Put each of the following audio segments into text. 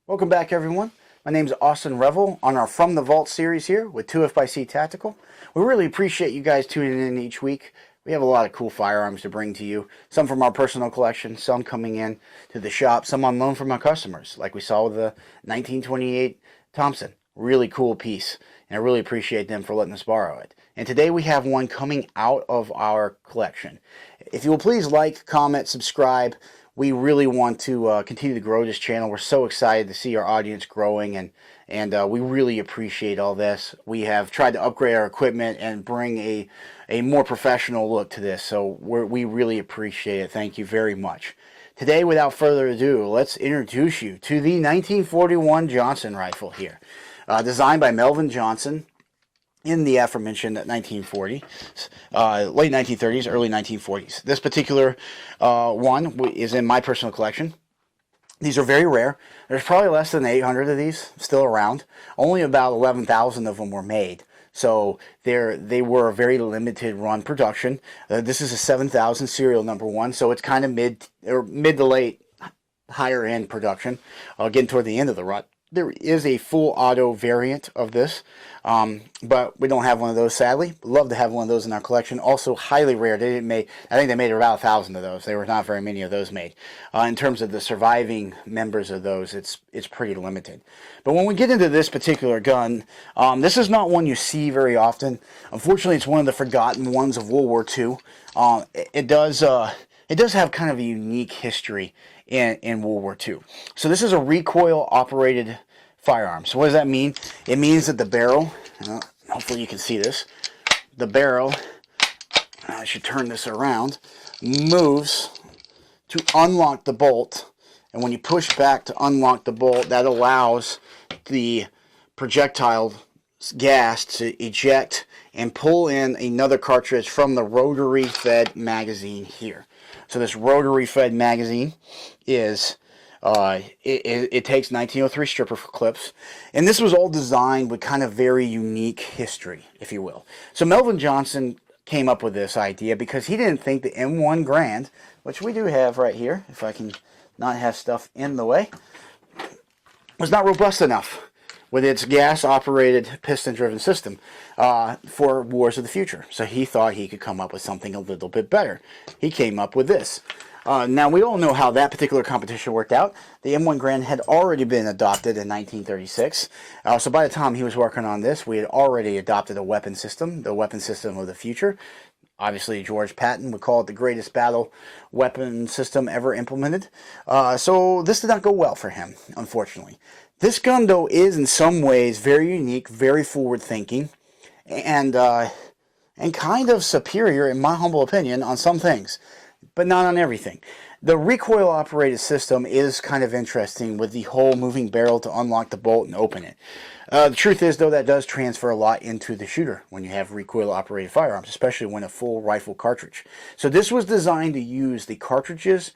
Welcome back, everyone. My name is Austin Revel on our From the Vault series here with 2FBC Tactical. We really appreciate you guys tuning in each week. We have a lot of cool firearms to bring to you. Some from our personal collection, some coming in to the shop, some on loan from our customers, like we saw with the 1928 Thompson. Really cool piece, and I really appreciate them for letting us borrow it. And today we have one coming out of our collection. If you will please like, comment, subscribe. We really want to continue to grow this channel. We're so excited to see our audience growing, and we really appreciate all this. We have tried to upgrade our equipment and bring a more professional look to this, so we really appreciate it. Thank you very much. Today, without further ado, let's introduce you to the 1941 Johnson rifle here. Designed by Melvin Johnson in the aforementioned 1940s, late 1930s, early 1940s. This particular one is in my personal collection. These are very rare. There's probably less than 800 of these still around. Only about 11,000 of them were made. So they were a very limited run production. This is a 7,000 serial number one, so it's kind of mid to late higher end production. Getting toward the end of the rut. There is a full auto variant of this, but we don't have one of those, sadly. Love to have one of those in our collection. Also highly rare. They didn't make, I think they made about 1,000 of those. There were not very many of those made. In terms of the surviving members of those, it's pretty limited. But when we get into this particular gun, this is not one you see very often. Unfortunately, it's one of the forgotten ones of World War II. It does have kind of a unique history in World War II. So this is a recoil-operated firearm. So what does that mean? It means that the barrel, hopefully you can see this, the barrel, I should turn this around, moves to unlock the bolt. And when you push back to unlock the bolt, that allows the projectile gas to eject and pull in another cartridge from the rotary fed magazine here. So this rotary fed magazine is it takes 1903 stripper clips, and this was all designed with kind of very unique history, if you will. So Melvin Johnson came up with this idea because he didn't think the M1 Garand, which we do have right here, if I can not have stuff in the way, was not robust enough with its gas-operated, piston-driven system for wars of the future. So he thought he could come up with something a little bit better. He came up with this. Now, we all know how that particular competition worked out. The M1 Garand had already been adopted in 1936. So by the time he was working on this, we had already adopted a weapon system, the weapon system of the future. Obviously, George Patton would call it the greatest battle weapon system ever implemented. So this did not go well for him, unfortunately. This gun, though, is in some ways very unique, very forward-thinking, and kind of superior, in my humble opinion, on some things, but not on everything. The recoil-operated system is kind of interesting with the whole moving barrel to unlock the bolt and open it. The truth is, though, that does transfer a lot into the shooter when you have recoil-operated firearms, especially when a full rifle cartridge. So this was designed to use the cartridges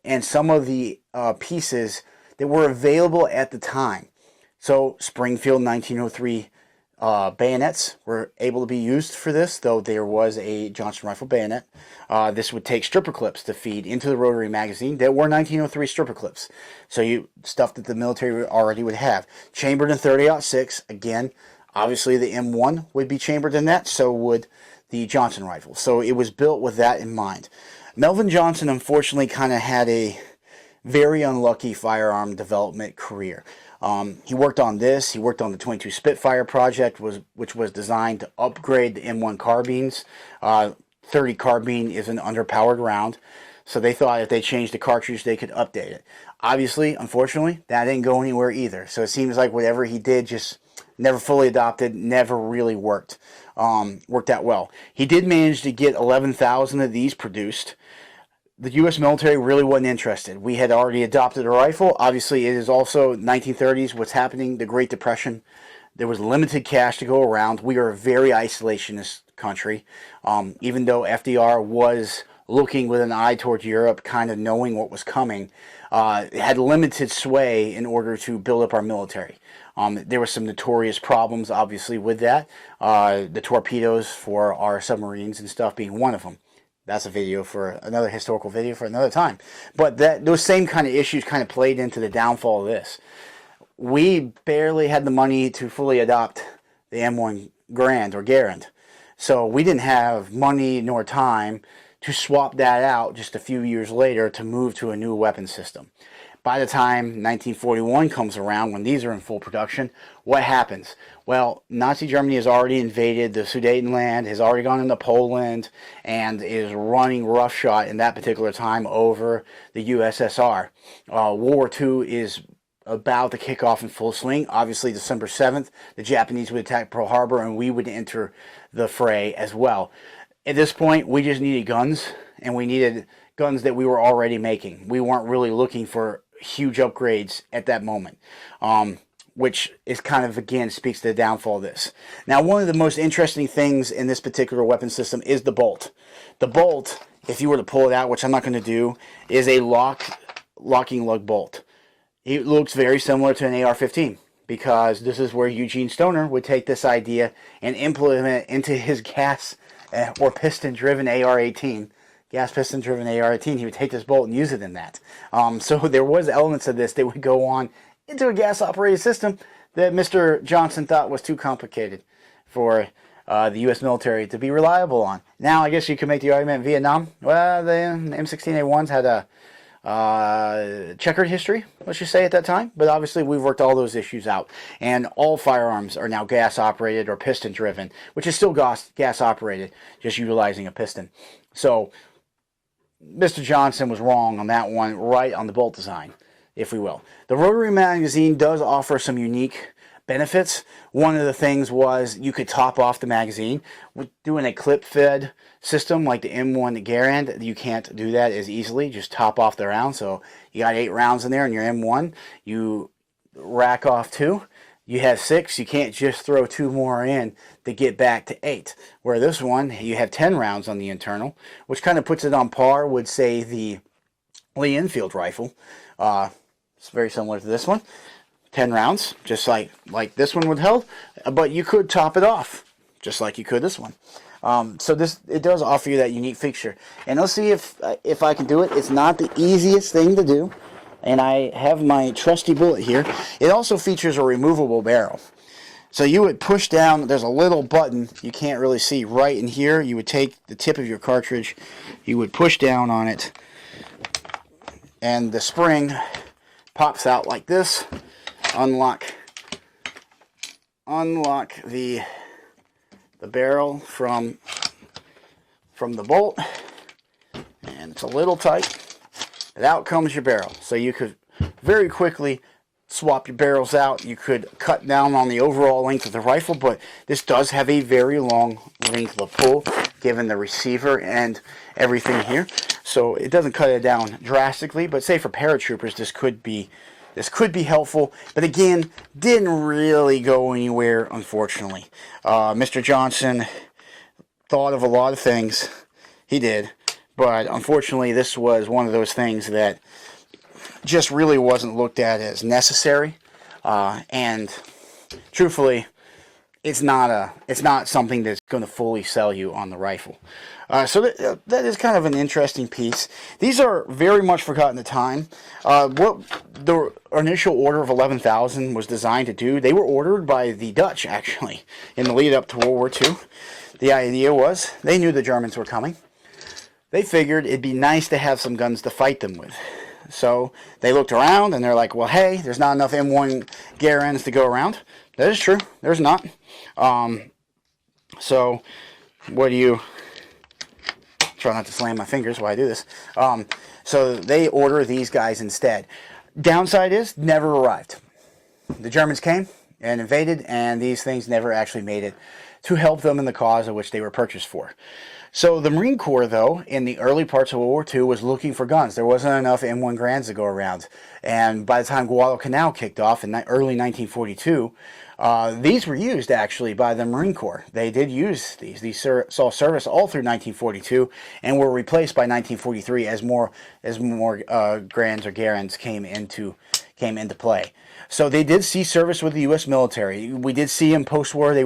and some of the pieces that were available at the time. So Springfield 1903 bayonets were able to be used for this, though there was a Johnson rifle bayonet. This would take stripper clips to feed into the rotary magazine. There were 1903 stripper clips, so stuff that the military already would have. Chambered in 30-06, again, obviously the M1 would be chambered in that, so would the Johnson rifle. So it was built with that in mind. Melvin Johnson, unfortunately, kind of had a very unlucky firearm development career. He worked on this. He worked on the 22 Spitfire project, which was designed to upgrade the M1 carbines. 30 carbine is an underpowered round, so they thought if they changed the cartridge, they could update it. Obviously, unfortunately, that didn't go anywhere either. So it seems like whatever he did just never fully adopted, never really worked out well. He did manage to get 11,000 of these produced. The U.S. military really wasn't interested. We had already adopted a rifle. Obviously, it is also 1930s. What's happening? The Great Depression. There was limited cash to go around. We are a very isolationist country. Even though FDR was looking with an eye towards Europe, kind of knowing what was coming, it had limited sway in order to build up our military. There were some notorious problems, obviously, with that. The torpedoes for our submarines and stuff being one of them. That's a video for another historical video for another time. But those same kind of issues kind of played into the downfall of this. we barely had the money to fully adopt the M1 Garand or Garand. So we didn't have money nor time to swap that out just a few years later to move to a new weapon system. By the time 1941 comes around, when these are in full production, what happens? Well, Nazi Germany has already invaded the Sudetenland, has already gone into Poland, and is running roughshod in that particular time over the USSR. World War II is about to kick off in full swing. Obviously, December 7th, the Japanese would attack Pearl Harbor, and we would enter the fray as well. At this point, we just needed guns, and we needed guns that we were already making. We weren't really looking for huge upgrades at that moment, which is kind of, again, speaks to the downfall of this. Now, one of the most interesting things in this particular weapon system is the bolt. The bolt, if you were to pull it out, which I'm not going to do, is a locking lug bolt. It looks very similar to an AR-15, because this is where Eugene Stoner would take this idea and implement it into his gas or piston-driven AR-18. Gas piston-driven AR-18, he would take this bolt and use it in that. So there was elements of this that would go on into a gas-operated system that Mr. Johnson thought was too complicated for the U.S. military to be reliable on. Now, I guess you could make the argument in Vietnam. Well, the M16A1s had a checkered history, let's just say, at that time. But obviously, we've worked all those issues out. And all firearms are now gas-operated or piston-driven, which is still gas-operated, just utilizing a piston. So Mr. Johnson was wrong on that one, right on the bolt design, if we will. The rotary magazine does offer some unique benefits. One of the things was you could top off the magazine. With doing a clip-fed system like the M1 Garand, you can't do that as easily. Just top off the round. So you got 8 rounds in there in your M1. You rack off 2. You have 6. You can't just throw 2 more in to get back to 8. Where this one, you have 10 rounds on the internal, which kind of puts it on par with, say, the Lee Enfield rifle. It's very similar to this one. 10 rounds, just like this one would hold, but you could top it off, just like you could this one. So it does offer you that unique feature. And let's see if I can do it. It's not the easiest thing to do. And I have my trusty bullet here. It also features a removable barrel. So you would push down, there's a little button you can't really see right in here. You would take the tip of your cartridge, you would push down on it, and the spring pops out like this. Unlock the barrel from the bolt, and it's a little tight. And out comes your barrel. So you could very quickly swap your barrels out. You could cut down on the overall length of the rifle, but this does have a very long length of pull, given the receiver and everything here. So it doesn't cut it down drastically, but say for paratroopers, this could be helpful. But again, didn't really go anywhere, unfortunately. Mr. Johnson thought of a lot of things. He did. But unfortunately, this was one of those things that just really wasn't looked at as necessary. And truthfully, it's not something that's going to fully sell you on the rifle. So that is kind of an interesting piece. These are very much forgotten at the time. What the initial order of 11,000 was designed to do, they were ordered by the Dutch, actually, in the lead up to World War II. The idea was they knew the Germans were coming. They figured it'd be nice to have some guns to fight them with. So they looked around and they're like, well, hey, there's not enough M1 Garands to go around. That is true. There's not. So what do you... Try not to slam my fingers while I do this. So they order these guys instead. Downside is, never arrived. The Germans came and invaded, and these things never actually made it to help them in the cause of which they were purchased for. So the Marine Corps, though, in the early parts of World War II, was looking for guns. There wasn't enough M1 Garands to go around. And by the time Guadalcanal kicked off in early 1942, these were used, actually, by the Marine Corps. They did use these. These saw service all through 1942 and were replaced by 1943 as more Grands or Garands came into play. So they did see service with the U.S. military. We did see them post-war. They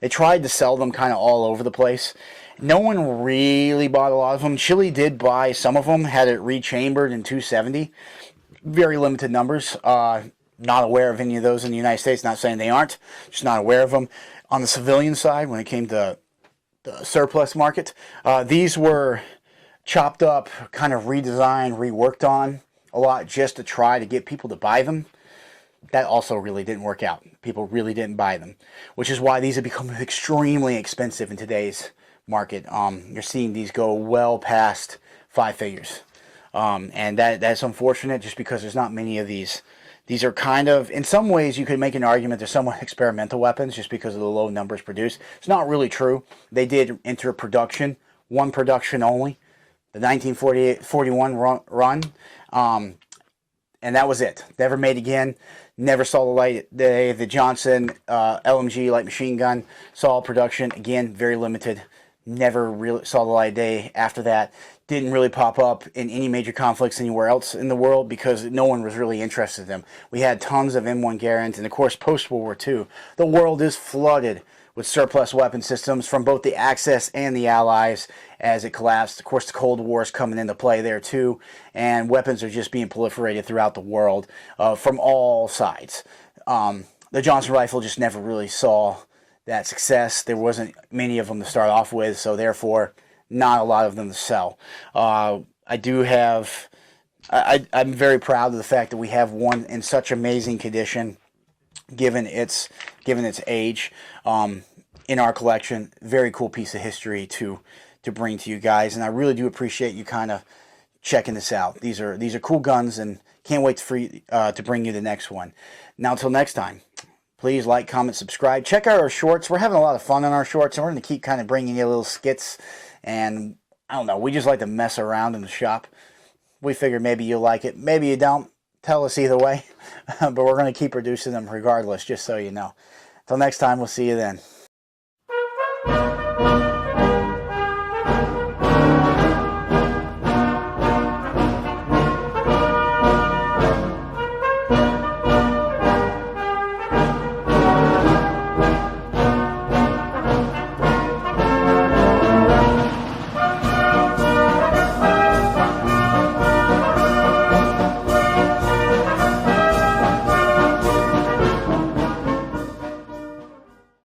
tried to sell them kind of all over the place. No one really bought a lot of them. Chile did buy some of them, had it rechambered in 270. Very limited numbers. Not aware of any of those in the United States. Not saying they aren't, just not aware of them. On the civilian side, when it came to the surplus market, these were chopped up, kind of redesigned, reworked on a lot just to try to get people to buy them. That also really didn't work out. People really didn't buy them, which is why these have become extremely expensive in today's market. You're seeing these go well past 5 figures, and that's unfortunate just because there's not many of these. These are kind of, in some ways, you could make an argument they're somewhat experimental weapons just because of the low numbers produced. It's not really true. They did enter production, one production only, the 1941 run, and that was it. Never made again. Never saw the light of day. The Johnson LMG light machine gun saw production again, very limited. Never really saw the light of day after that. Didn't really pop up in any major conflicts anywhere else in the world because no one was really interested in them. We had tons of M1 Garands, and of course post-World War II, the world is flooded with surplus weapon systems from both the Axis and the Allies as it collapsed. Of course, the Cold War is coming into play there too, and weapons are just being proliferated throughout the world from all sides. The Johnson rifle just never really saw that success. There wasn't many of them to start off with, so therefore not a lot of them to sell. I'm very proud of the fact that we have one in such amazing condition given its age in our collection. Very cool piece of history to bring to you guys, and I really do appreciate you kind of checking this out. These are cool guns, and can't wait to bring you the next one. Now until next time, please like, comment, subscribe. Check out our shorts. We're having a lot of fun on our shorts, and we're going to keep kind of bringing you little skits, and I don't know, we just like to mess around in the shop. We figured maybe you'll like it, maybe you don't. Tell us either way, but we're going to keep producing them regardless, just so you know. Until next time, we'll see you then.